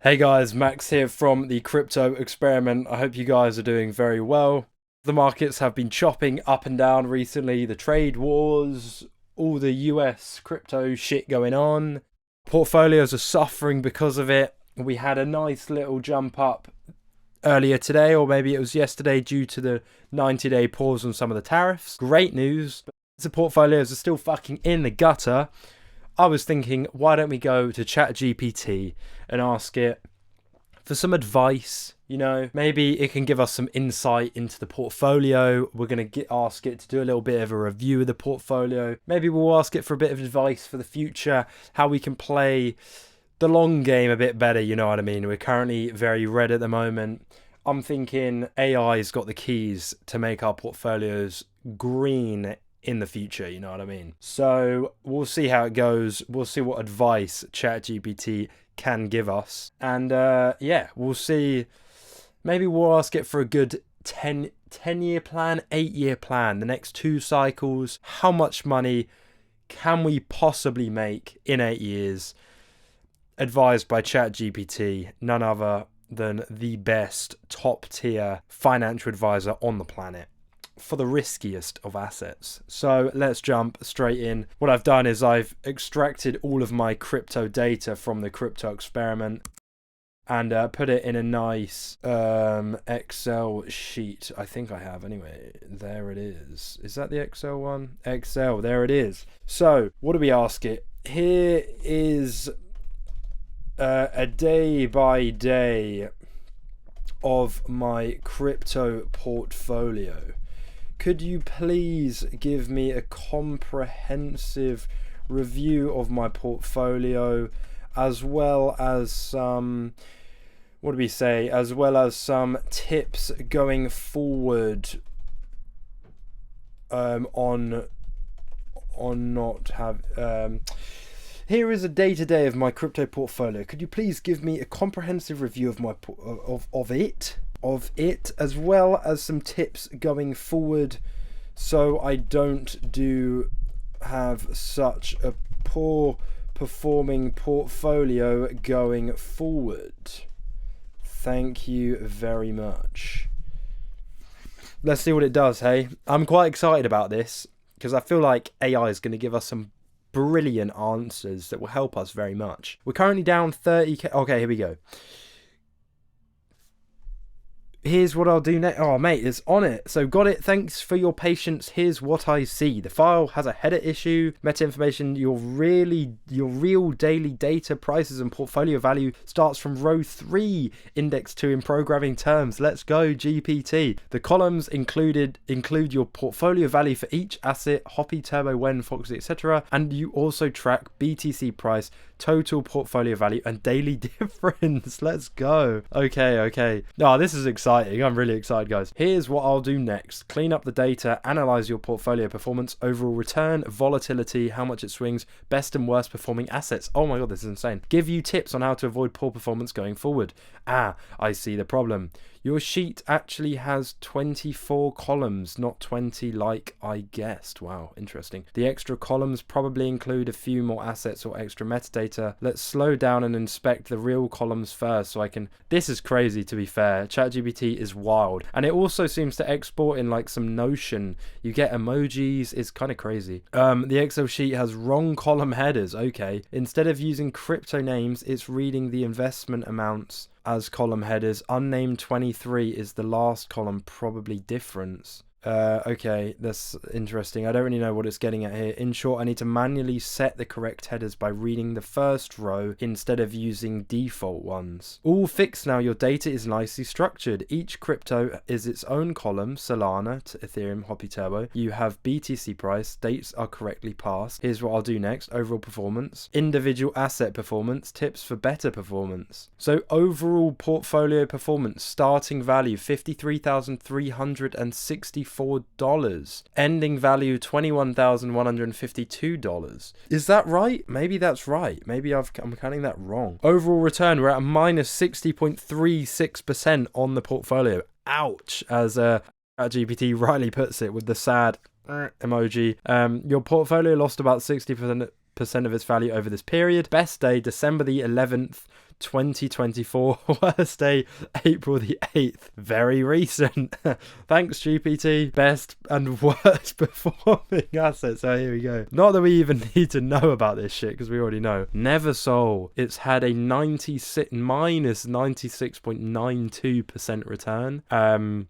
Hey guys, Max here from the Crypto Experiment. I hope you guys are doing very well. The markets have been chopping up and down recently. The trade wars, all the US crypto shit going on. Portfolios are suffering because of it. We had a nice little jump up earlier today, or maybe it was yesterday, due to the 90-day pause on some of the tariffs. Great news. The portfolios are still fucking in the gutter. I was thinking, why don't we go to ChatGPT and ask it for some advice? You know, maybe it can give us some insight into the portfolio. We're going to ask it to do a little bit of a review of the portfolio. Maybe we'll ask it for a bit of advice for the future, how we can play the long game a bit better, you know what I mean? We're currently very red at the moment. I'm thinking AI's got the keys to make our portfolios green in the future, you know what I mean? So we'll see how it goes. We'll see what advice ChatGPT can give us. And yeah, we'll see. Maybe we'll ask it for a good 10-year plan, 8-year plan, the next 2 cycles. How much money can we possibly make in 8 years? Advised by ChatGPT, none other than the best top tier financial advisor on the planet for the riskiest of assets. So let's jump straight in. What I've done is I've extracted all of my crypto data from the Crypto Experiment and put it in a nice Excel sheet. I think I have anyway. There it is. Is that the Excel one? Excel, there it is. So what do we ask it? Here is a day by day of my crypto portfolio. Could you please give me a comprehensive review of my portfolio, as well as some, what do we say, as well as some tips going forward on not have here is a day-to-day of my crypto portfolio. Could you please give me a comprehensive review of my of it, as well as some tips going forward, so I don't have such a poor performing portfolio going forward. Thank you very much. Let's see what it does, hey? I'm quite excited about this because I feel like AI is going to give us some brilliant answers that will help us very much. We're currently down 30k. Okay, here we go. Here's what I'll do next. Oh, mate, it's on it. So got it. Thanks for your patience. Here's what I see. The file has a header issue. Meta information. Your real daily data, prices, and portfolio value starts from row 3, index 2 in programming terms. Let's go, GPT. The columns include your portfolio value for each asset, Hoppy, Turbo, Wen, Foxy, etc. And you also track BTC price, total portfolio value, and daily difference. Let's go. Okay. Oh, this is exciting. I'm really excited, guys. Here's what I'll do next. Clean up the data, analyze your portfolio performance, overall return, volatility, how much it swings, best and worst performing assets. Oh my god, this is insane. Give you tips on how to avoid poor performance going forward. Ah, I see the problem. Your sheet actually has 24 columns, not 20 like I guessed. Wow, interesting. The extra columns probably include a few more assets or extra metadata. Let's slow down and inspect the real columns first so I can... This is crazy, to be fair. ChatGPT is wild. And it also seems to export in like some Notion. You get emojis. It's kind of crazy. The Excel sheet has wrong column headers. Okay. Instead of using crypto names, it's reading the investment amounts as column headers. Unnamed 23 is the last column, probably difference. Okay, that's interesting. I don't really know what it's getting at here. In short, I need to manually set the correct headers by reading the first row instead of using default ones. All fixed now. Your data is nicely structured. Each crypto is its own column. Solana, Ethereum, Hoppy, Turbo. You have BTC price. Dates are correctly passed. Here's what I'll do next. Overall performance. Individual asset performance. Tips for better performance. So overall portfolio performance. Starting value $53,364. Ending value $21,152. Is that right? Maybe that's right. Maybe I'm counting that wrong. Overall return, we're at a minus 60.36% on the portfolio. Ouch, as GPT rightly puts it with the sad emoji. Your portfolio lost about 60% of its value over this period. Best day, December the 11th, 2024, worst day, April the 8th. Very recent. Thanks, GPT. Best and worst performing assets. So here we go. Not that we even need to know about this shit, because we already know. Neversol, it's had a minus 96.92% return.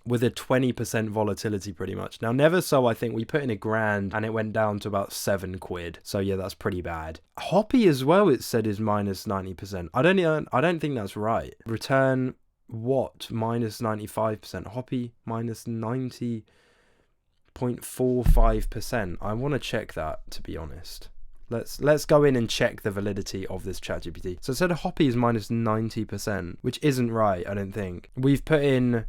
With a 20% volatility pretty much. Now, Neversol, I think we put in $1,000 and it went down to about £7. So yeah, that's pretty bad. Hoppy as well, it said, is minus 90%. I don't think that's right. Return what? Minus 95%. Hoppy minus 90.45%. I want to check that, to be honest. Let's go in and check the validity of this ChatGPT. So it said Hoppy is minus 90%, which isn't right, I don't think. We've put in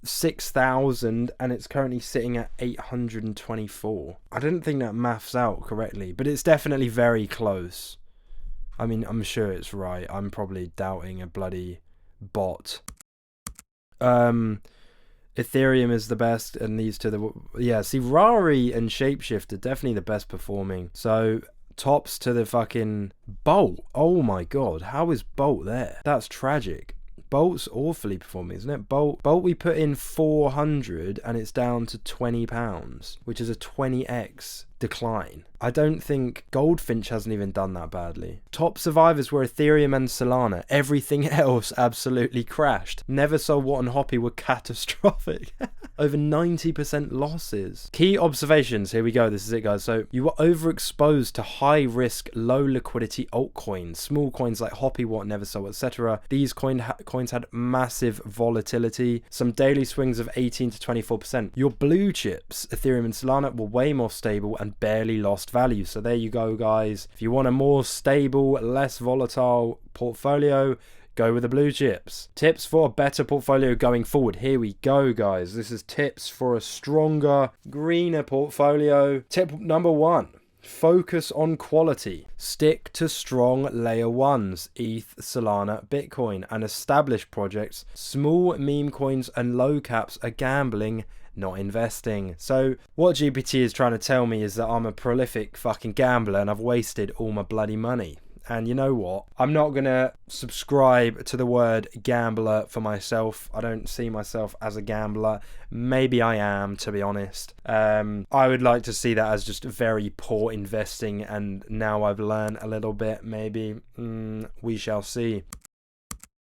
6,000 and it's currently sitting at 824. I don't think that maths out correctly, but it's definitely very close. I mean, I'm sure it's right. I'm probably doubting a bloody bot. Ethereum is the best, and these two, see, Rari and Shapeshift are definitely the best performing. So tops to the fucking Bolt. Oh my god, how is Bolt there? That's tragic. Bolt's awfully performing, isn't it? Bolt we put in 400 and it's down to £20, which is a 20x decline. I don't think Goldfinch hasn't even done that badly. Top survivors were Ethereum and Solana. Everything else absolutely crashed. Neversol, Watt and Hoppy were catastrophic. Over 90% losses. Key observations. Here we go. This is it, guys. So you were overexposed to high risk, low liquidity altcoins. Small coins like Hoppy, Watt, Neversol, etc. These coins had massive volatility. Some daily swings of 18 to 24%. Your blue chips, Ethereum and Solana, were way more stable and barely lost value. So there you go, guys. If you want a more stable, less volatile portfolio, go with the blue chips. Tips for a better portfolio going forward. Here we go, guys. This is tips for a stronger, greener portfolio. Tip number 1. Focus on quality. Stick to strong layer 1s, ETH, Solana, Bitcoin, and established projects. Small meme coins and low caps are gambling, not investing. So what GPT is trying to tell me is that I'm a prolific fucking gambler and I've wasted all my bloody money. And you know what? I'm not going to subscribe to the word gambler for myself. I don't see myself as a gambler. Maybe I am, to be honest. I would like to see that as just very poor investing. And now I've learned a little bit. Maybe we shall see.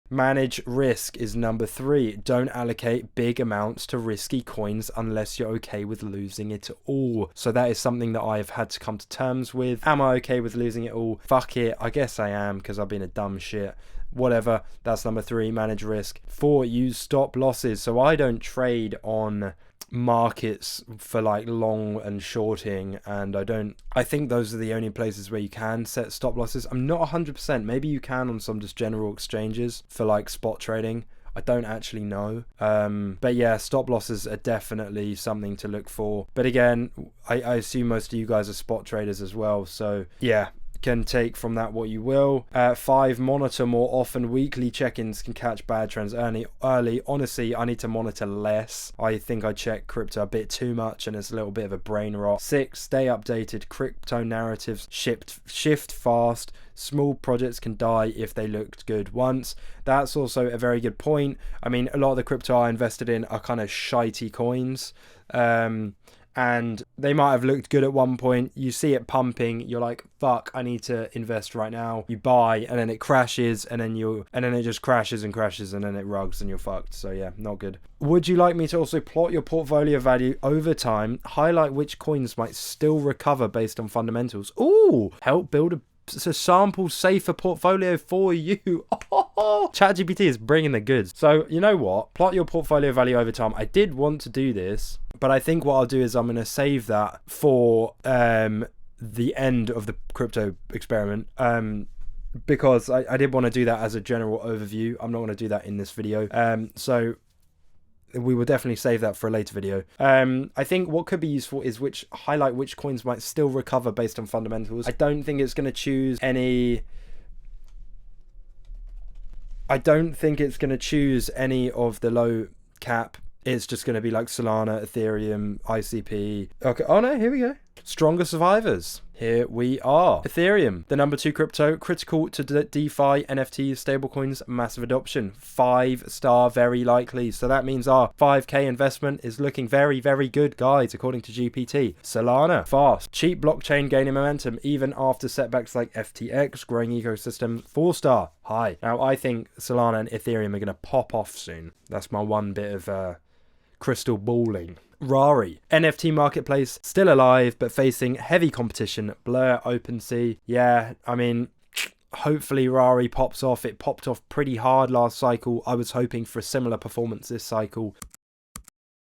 Manage risk is number 3. Don't allocate big amounts to risky coins unless you're okay with losing it all. So that is something that I've had to come to terms with. Am I okay with losing it all? Fuck it. I guess I am, because I've been a dumb shit. Whatever. That's number 3. Manage risk. 4. Use stop losses. So I don't trade on markets for like long and shorting, and I think those are the only places where you can set stop losses. I'm not 100%. Maybe you can on some just general exchanges for like spot trading. I don't actually know. But yeah, stop losses are definitely something to look for. But again, I assume most of you guys are spot traders as well. So yeah, can take from that what you will. 5, monitor more often. Weekly check-ins can catch bad trends early. Honestly, I need to monitor less. I think I check crypto a bit too much and it's a little bit of a brain rot. 6, stay updated. Crypto narratives shift fast. Small projects can die if they looked good once. That's also a very good point. I mean, a lot of the crypto I invested in are kind of shitey coins. And they might have looked good at one point. You see it pumping, you're like, fuck, I need to invest right now. You buy, and then it crashes, and then it just crashes and crashes, and then it rugs, and you're fucked. So yeah, not good. Would you like me to also plot your portfolio value over time, highlight which coins might still recover based on fundamentals? Ooh, help build a sample safer portfolio for you. ChatGPT is bringing the goods. So you know what? Plot your portfolio value over time. I did want to do this, but I think what I'll do is I'm going to save that for the end of the crypto experiment. Because I did want to do that as a general overview. I'm not going to do that in this video. So we will definitely save that for a later video. I think what could be useful is highlight which coins might still recover based on fundamentals. I don't think it's going to choose any of the low cap. It's just going to be like Solana, Ethereum, ICP. Okay. Oh no, here we go. Stronger survivors. Here we are. Ethereum, the number 2 crypto, critical to DeFi, NFTs, stablecoins, massive adoption. 5-star, very likely. So that means our 5k investment is looking very, very good, guys, according to GPT. Solana, fast. Cheap blockchain gaining momentum, even after setbacks like FTX, growing ecosystem. 4-star, high. Now, I think Solana and Ethereum are going to pop off soon. That's my one bit of crystal balling. Rari, NFT marketplace, still alive, but facing heavy competition. Blur, OpenSea. Yeah, I mean, hopefully Rari pops off. It popped off pretty hard last cycle. I was hoping for a similar performance this cycle.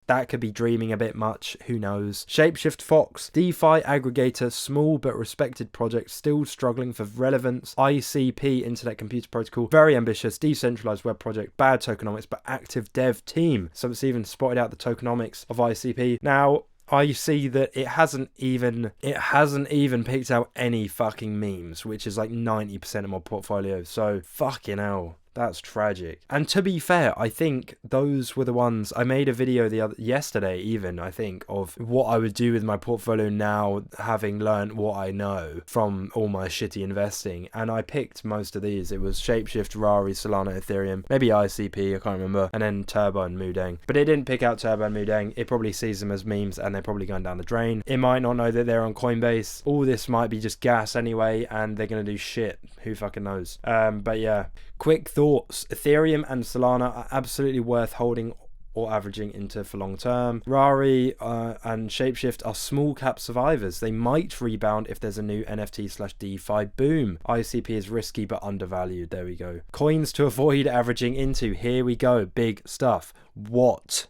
That could be dreaming a bit much, who knows. Shapeshift Fox, DeFi aggregator, small but respected project, still struggling for relevance. ICP, Internet Computer Protocol, very ambitious, decentralized web project, bad tokenomics, but active dev team. So it's even spotted out the tokenomics of ICP. Now, I see that it hasn't even picked out any fucking memes, which is like 90% of my portfolio. So fucking hell. That's tragic. And to be fair, I think those were the ones I made a video yesterday even, I think, of what I would do with my portfolio now, having learned what I know from all my shitty investing. And I picked most of these. It was Shapeshift, Rari, Solana, Ethereum, maybe ICP, I can't remember, and then Turbo and Mudeng. But it didn't pick out Turbo and Mudeng. It probably sees them as memes and they're probably going down the drain. It might not know that they're on Coinbase. All this might be just gas anyway, and they're going to do shit. Who fucking knows? But yeah. Quick thoughts. Ethereum and Solana are absolutely worth holding or averaging into for long term. Rari and Shapeshift are small cap survivors. They might rebound if there's a new NFT/DeFi boom. ICP is risky but undervalued. There we go. Coins to avoid averaging into. Here we go. Big stuff. What?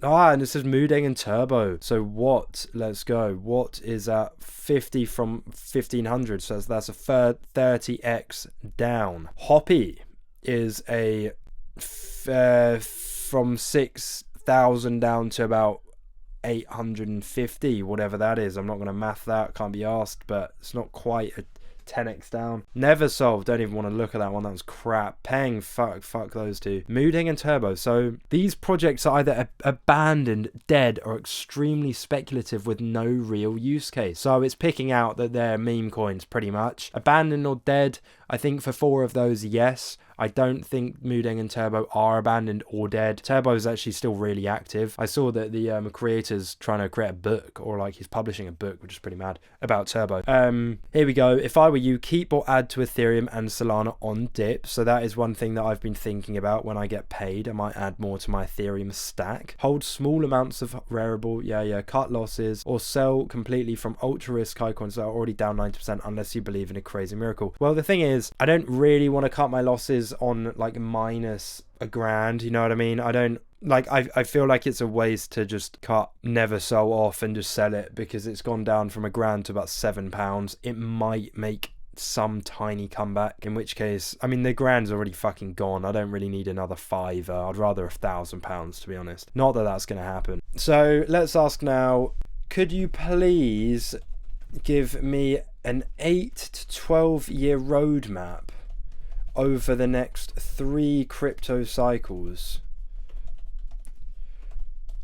And it says Mudeng and Turbo. So what? Let's go. What is at 50 from 1500? So that's a 30x down. Hoppy is a from 6,000 down to about 850, whatever that is. I'm not going to math that. Can't be asked, but it's not quite a 10x down. Never solved. Don't even want to look at that one. That was crap. Peng, fuck those two. Mudeng and Turbo. So these projects are either abandoned, dead, or extremely speculative with no real use case. So it's picking out that they're meme coins pretty much. Abandoned or dead. I think for 4 of those, yes. I don't think Mudeng and Turbo are abandoned or dead. Turbo is actually still really active. I saw that the creator's trying to create a book, or like he's publishing a book, which is pretty mad, about Turbo. Here we go. If I were you, keep or add to Ethereum and Solana on dip. So that is one thing that I've been thinking about when I get paid. I might add more to my Ethereum stack. Hold small amounts of rarible, cut losses, or sell completely from ultra risk high coins that are already down 90% unless you believe in a crazy miracle. Well, the thing is, I don't really want to cut my losses on like minus $1,000, you know what I mean? I don't like, I feel like it's a waste to just cut never sell off and just sell it, because it's gone down from $1,000 to about £7. It might make some tiny comeback, in which case, I mean, the $1,000's already fucking gone. I don't really need another £5. I'd rather £1,000, to be honest. Not that that's going to happen. So let's ask now, could you please give me an 8 to 12 year roadmap over the next 3 crypto cycles,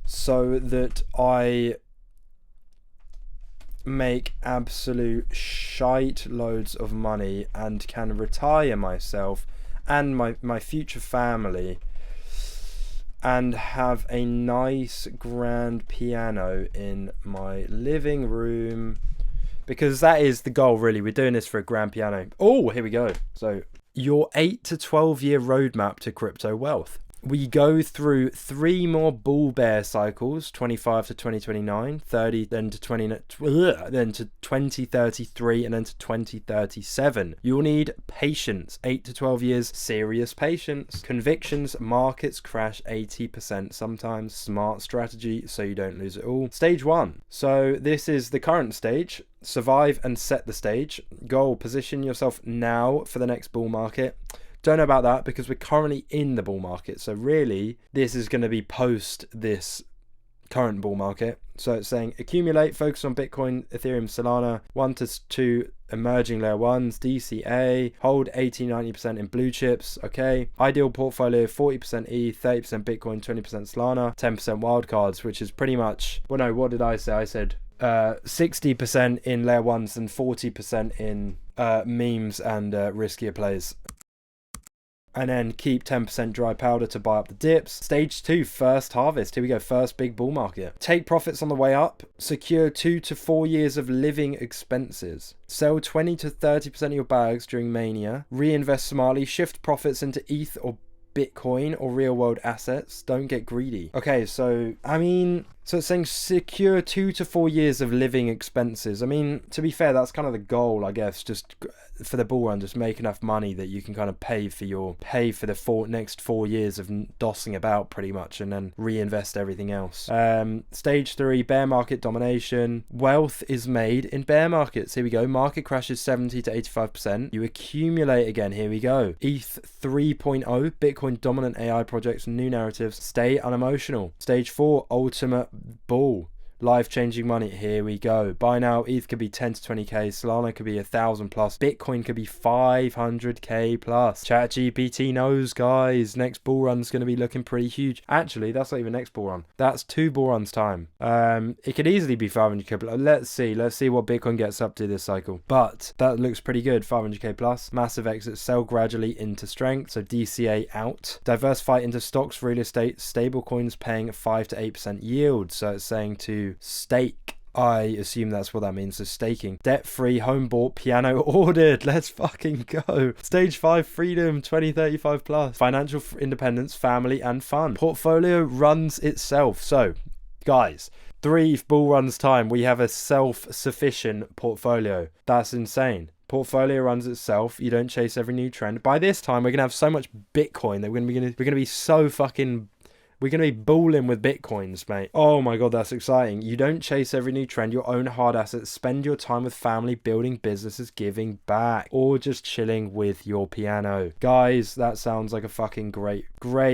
so that I make absolute shite loads of money and can retire myself and my future family and have a nice grand piano in my living room, because that is the goal, really. We're doing this for a grand piano. Oh, here we go. So your 8 to 12 year roadmap to crypto wealth. We go through 3 more bull bear cycles, 25 to 2029, 30 then to 2033, and then to 2037. You'll need patience, 8 to 12 years, serious patience. Convictions, markets crash 80% sometimes. Smart strategy so you don't lose it all. Stage 1. So this is the current stage. Survive and set the stage. Goal, position yourself now for the next bull market. Don't know about that because we're currently in the bull market. So really, this is going to be post this current bull market. So it's saying accumulate, focus on Bitcoin, Ethereum, Solana, 1 to 2 emerging layer 1s, DCA, hold 80-90% in blue chips. Okay. Ideal portfolio, 40% ETH, 30% Bitcoin, 20% Solana, 10% wildcards, which is pretty much, well, no, what did I say? I said 60% in layer 1s and 40% in memes and riskier plays. And then keep 10% dry powder to buy up the dips. Stage 2, first harvest. Here we go, first big bull market. Take profits on the way up. Secure 2 to 4 years of living expenses. Sell 20 to 30% of your bags during mania. Reinvest smartly. Shift profits into ETH or Bitcoin or real world assets. Don't get greedy. Okay, so I mean, so it's saying secure 2 to 4 years of living expenses. I mean, to be fair, that's kind of the goal, I guess, just for the bull run, just make enough money that you can kind of pay for the next 4 years of dossing about pretty much, and then reinvest everything else. Stage 3, bear market domination. Wealth is made in bear markets. Here we go. Market crashes 70 to 85%. You accumulate again. Here we go. ETH 3.0, Bitcoin dominant AI projects, new narratives. Stay unemotional. Stage 4, ultimate bull. Life-changing money. Here we go. Buy now. ETH could be 10 to 20k. Solana could be 1,000 plus. Bitcoin could be 500k plus. ChatGPT knows, guys. Next bull run's going to be looking pretty huge. Actually, that's not even next bull run. That's 2 bull runs time. It could easily be 500k plus. Let's see what Bitcoin gets up to this cycle. But that looks pretty good. 500k plus. Massive exit. Sell gradually into strength. So DCA out. Diversify into stocks, real estate, stable coins paying 5 to 8% yield. So it's saying to stake. I assume that's what that means. So staking. Debt-free, home bought, piano ordered. Let's fucking go. Stage 5, freedom, 2035 plus. Financial independence, family and fun. Portfolio runs itself. So, guys, 3 bull runs time, we have a self-sufficient portfolio. That's insane. Portfolio runs itself. You don't chase every new trend. By this time, we're gonna have so much Bitcoin that we're gonna be so fucking. We're going to be balling with Bitcoins, mate. Oh my God, that's exciting. You don't chase every new trend, your own hard assets. Spend your time with family, building businesses, giving back, or just chilling with your piano. Guys, that sounds like a fucking great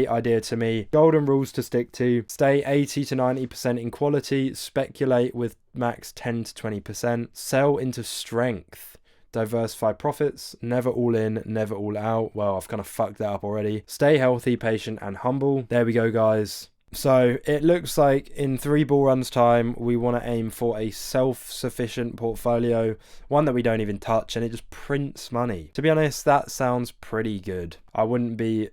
idea to me. Golden rules to stick to. Stay 80 to 90% in quality. Speculate with max 10 to 20%. Sell into strength. Diversify profits, never all in, never all out. Well, I've kind of fucked that up already. Stay healthy, patient, and humble. There we go, guys. So it looks like in 3 bull runs time, we want to aim for a self-sufficient portfolio, one that we don't even touch, and it just prints money. To be honest, that sounds pretty good. I wouldn't be,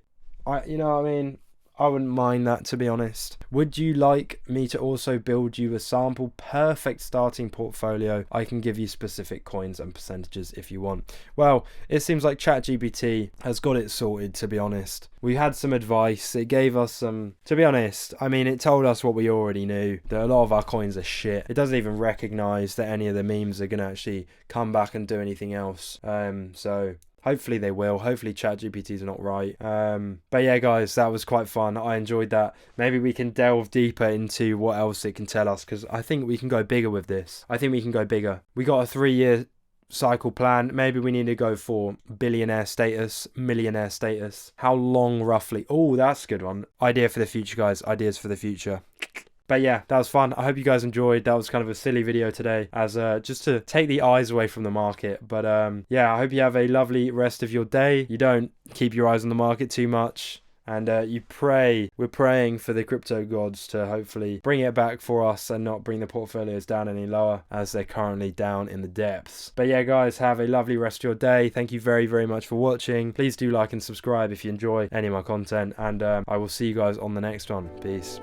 you know what I mean? I wouldn't mind that, to be honest. Would you like me to also build you a sample perfect starting portfolio? I can give you specific coins and percentages if you want. Well, it seems like ChatGPT has got it sorted, to be honest. We had some advice. It gave us some, to be honest, I mean, it told us what we already knew, that a lot of our coins are shit. It doesn't even recognize that any of the memes are going to actually come back and do anything else. So hopefully they will. Hopefully ChatGPT's not right. But yeah, guys, that was quite fun. I enjoyed that. Maybe we can delve deeper into what else it can tell us, because I think we can go bigger with this. I think we can go bigger. We got a 3-year cycle plan. Maybe we need to go for billionaire status, millionaire status. How long roughly? Oh, that's a good one. Idea for the future, guys. Ideas for the future. But yeah, that was fun. I hope you guys enjoyed. That was kind of a silly video today, as just to take the eyes away from the market. But yeah, I hope you have a lovely rest of your day. You don't keep your eyes on the market too much. And you pray. We're praying for the crypto gods to hopefully bring it back for us and not bring the portfolios down any lower, as they're currently down in the depths. But yeah, guys, have a lovely rest of your day. Thank you very, very much for watching. Please do like and subscribe if you enjoy any of my content. And I will see you guys on the next one. Peace.